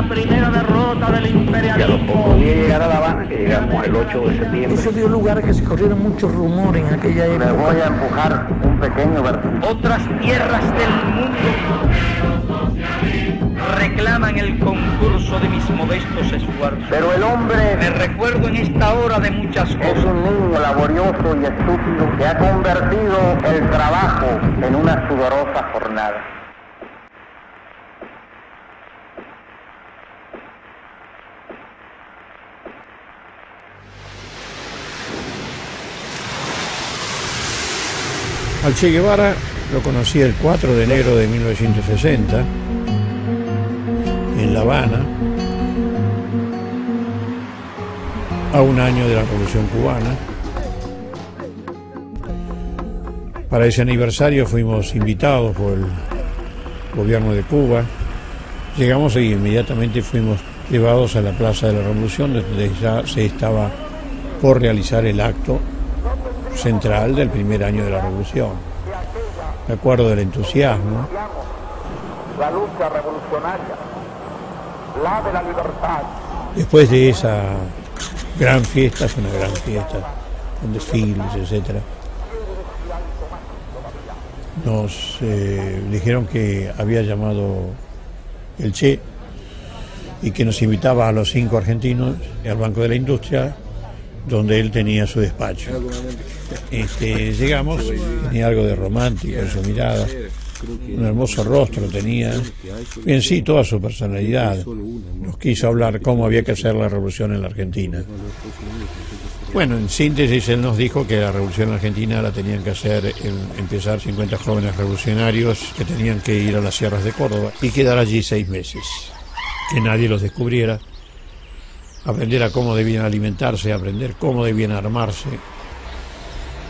la primera derrota del imperialismo. Y a los pocos días de llegar a La Habana, que llegamos el 8 de septiembre. Eso dio lugar a que se corrieron muchos rumores en aquella época. Me voy a empujar un pequeño versículo. Otras tierras del mundo reclaman el concurso de mis modestos esfuerzos. Pero el hombre Me recuerdo en esta hora de muchas es cosas. un niño laborioso y estúpido que ha convertido el trabajo en una sudorosa jornada. Al Che Guevara lo conocí el 4 de enero de 1960 en La Habana, a un año de la Revolución Cubana. Para ese aniversario fuimos invitados por el gobierno de Cuba. Llegamos y inmediatamente fuimos llevados a la Plaza de la Revolución, donde ya se estaba por realizar el acto central del primer año de la Revolución. Me acuerdo del entusiasmo. La lucha revolucionaria, la de la libertad. Después de esa gran fiesta, fue una gran fiesta, con desfiles, etcétera, nos dijeron que había llamado el Che y que nos invitaba a los 5 argentinos al Banco de la Industria, donde él tenía su despacho. Llegamos, tenía algo de romántico en su mirada, un hermoso rostro tenía, y en sí toda su personalidad. Nos quiso hablar cómo había que hacer la revolución en la Argentina. Bueno, en síntesis, él nos dijo que la revolución en Argentina la tenían que hacer, empezar 50 jóvenes revolucionarios que tenían que ir a las sierras de Córdoba y quedar allí 6 meses, que nadie los descubriera, aprender a cómo debían alimentarse, aprender cómo debían armarse.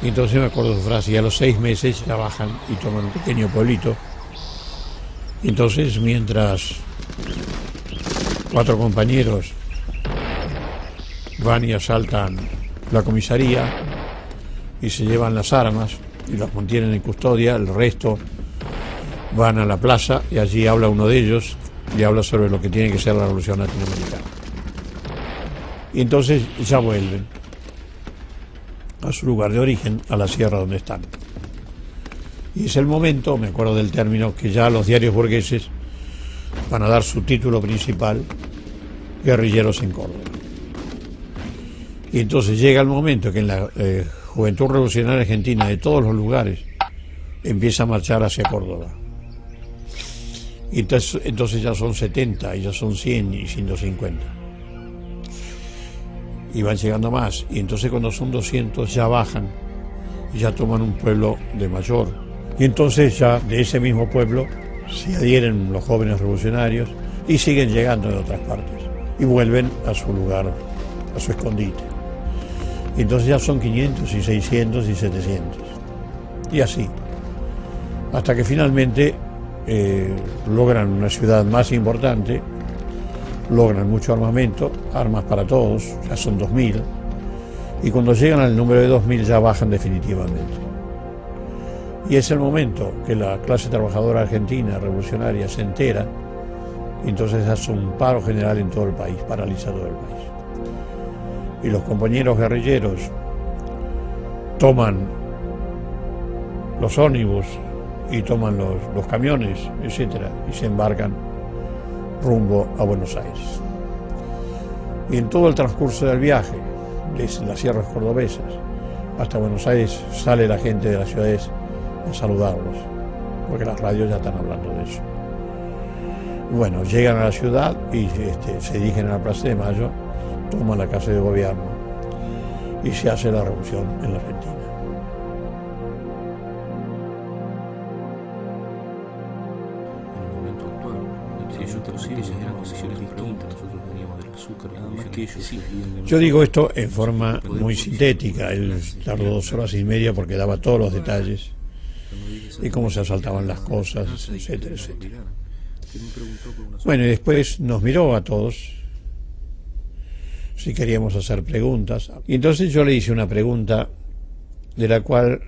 Y entonces me acuerdo de su frase, y a los 6 meses ya bajan y toman un pequeño pueblito. Y entonces, mientras 4 compañeros van y asaltan la comisaría y se llevan las armas y las mantienen en custodia, el resto van a la plaza y allí habla uno de ellos y habla sobre lo que tiene que ser la revolución latinoamericana. Y entonces ya vuelven a su lugar de origen, a la sierra donde están. Y es el momento, me acuerdo del término, que ya los diarios burgueses van a dar su título principal, Guerrilleros en Córdoba. Y entonces llega el momento que en la Juventud Revolucionaria Argentina, de todos los lugares, empieza a marchar hacia Córdoba. Y entonces ya son 70, y ya son 100 y 150. Y van llegando más, y entonces cuando son 200 ya bajan y ya toman un pueblo de Mayor, y entonces ya de ese mismo pueblo se adhieren los jóvenes revolucionarios y siguen llegando de otras partes y vuelven a su lugar, a su escondite, y entonces ya son 500 y 600 y 700 y así hasta que finalmente logran una ciudad más importante, logran mucho armamento, armas para todos, ya son 2000, y cuando llegan al número de 2000 ya bajan definitivamente. Y es el momento que la clase trabajadora argentina revolucionaria se entera, y entonces hace un paro general en todo el país, paraliza todo el país. Y los compañeros guerrilleros toman los ómnibus y toman los camiones, etcétera, y se embarcan rumbo a Buenos Aires. Y en todo el transcurso del viaje, desde las sierras cordobesas hasta Buenos Aires, sale la gente de las ciudades a saludarlos, porque las radios ya están hablando de eso. Bueno, llegan a la ciudad y se dirigen a la Plaza de Mayo, toman la Casa de Gobierno y se hace la revolución en la Argentina. Yo digo esto en forma muy sintética. Él tardó 2 horas y media porque daba todos los detalles y cómo se asaltaban las cosas, etcétera, etcétera. Bueno, y después nos miró a todos si queríamos hacer preguntas. Y entonces yo le hice una pregunta de la cual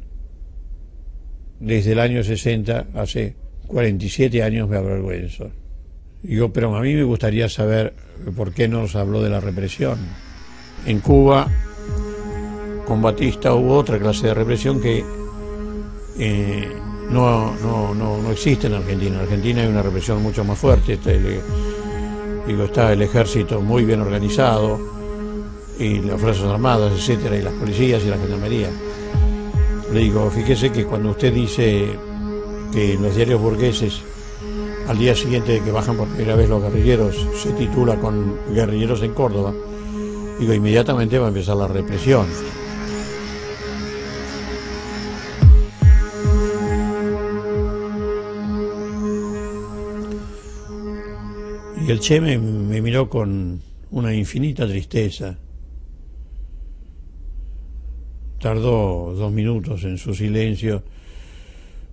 desde el año 60, hace 47 años, me avergüenzo. Digo, pero a mí me gustaría saber por qué nos habló de la represión. En Cuba, con Batista hubo otra clase de represión que no existe en Argentina. En Argentina hay una represión mucho más fuerte. Está el ejército muy bien organizado, y las fuerzas armadas, etcétera, y las policías y la gendarmería. Le digo, fíjese que cuando usted dice que en los diarios burgueses, al día siguiente de que bajan por primera vez los guerrilleros, se titula con guerrilleros en Córdoba, digo, inmediatamente va a empezar la represión. Y el Che me miró con una infinita tristeza. Tardó 2 minutos en su silencio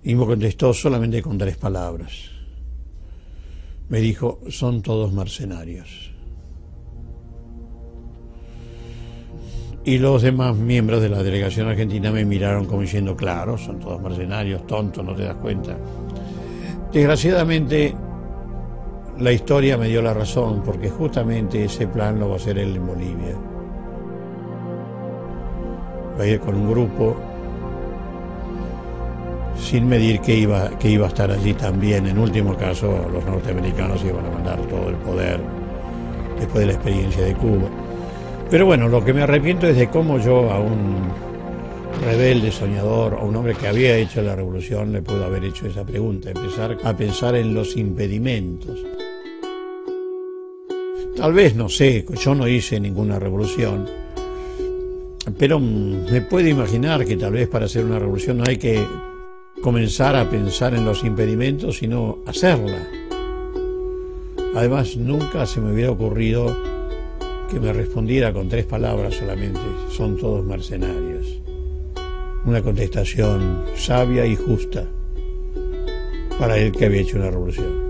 y me contestó solamente con 3 palabras. Me dijo, son todos mercenarios. Y los demás miembros de la delegación argentina me miraron como diciendo, claro, son todos mercenarios, tonto, no te das cuenta. Desgraciadamente, la historia me dio la razón, porque justamente ese plan lo va a hacer él en Bolivia. Va a ir con un grupo sin medir que iba a estar allí también. En último caso, los norteamericanos iban a mandar todo el poder después de la experiencia de Cuba. Pero bueno, lo que me arrepiento es de cómo yo a un rebelde, soñador, a un hombre que había hecho la revolución, le puedo haber hecho esa pregunta, empezar a pensar en los impedimentos. Tal vez, no sé, yo no hice ninguna revolución, pero me puedo imaginar que tal vez para hacer una revolución no hay que comenzar a pensar en los impedimentos, sino hacerla. Además, nunca se me hubiera ocurrido que me respondiera con 3 palabras solamente, son todos mercenarios. Una contestación sabia y justa para él que había hecho una revolución.